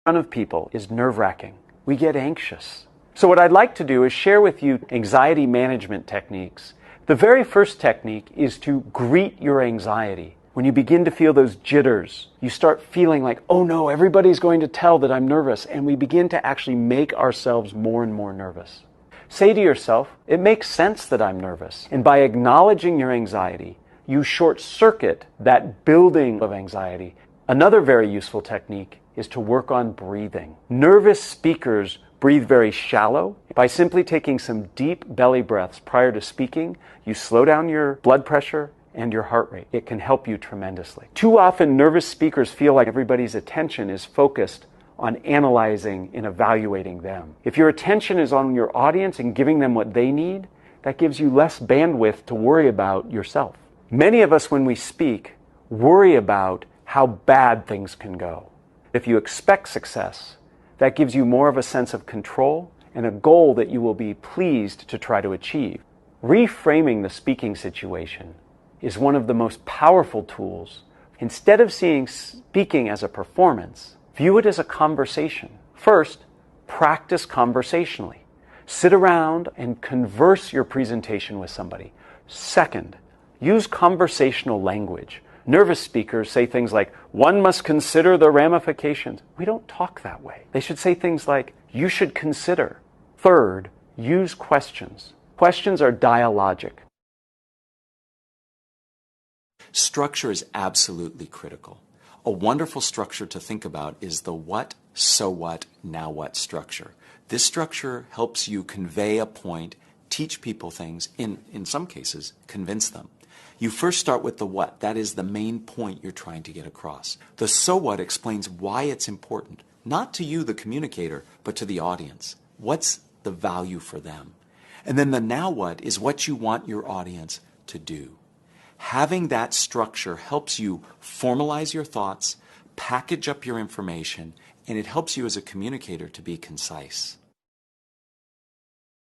front of people is nerve-wracking. We get anxious. So what I'd like to do is share with you anxiety management techniques. The very first technique is to greet your anxiety. When you begin to feel those jitters, you start feeling like, oh no, everybody's going to tell that I'm nervous, and we begin to actually make ourselves more and more nervous. Say to yourself, it makes sense that I'm nervous. And by acknowledging your anxiety, you short-circuit that building of anxiety. Another very useful technique is to work on breathing. Nervous speakers breathe very shallow. By simply taking some deep belly breaths prior to speaking, you slow down your blood pressure and your heart rate. It can help you tremendously. Too often, nervous speakers feel like everybody's attention is focused on analyzing and evaluating them. If your attention is on your audience and giving them what they need, that gives you less bandwidth to worry about yourself. Many of us, when we speak, worry about how bad things can go. If you expect success, that gives you more of a sense of control and a goal that you will be pleased to try to achieve. Reframing the speaking situation is one of the most powerful tools. Instead of seeing speaking as a performance, view it as a conversation. First, practice conversationally. Sit around and converse your presentation with somebody. Second, use conversational language. Nervous speakers say things like, one must consider the ramifications. We don't talk that way. They should say things like, you should consider. Third, use questions. Questions are dialogic. Structure is absolutely critical. A wonderful structure to think about is the what, so what, now what structure. This structure helps you convey a point, teach people things, in some cases, convince them. You first start with the what. That is the main point you're trying to get across. The so what explains why it's important, not to you, the communicator, but to the audience. What's the value for them? And then the now what is what you want your audience to do. Having that structure helps you formalize your thoughts, package up your information, and it helps you as a communicator to be concise.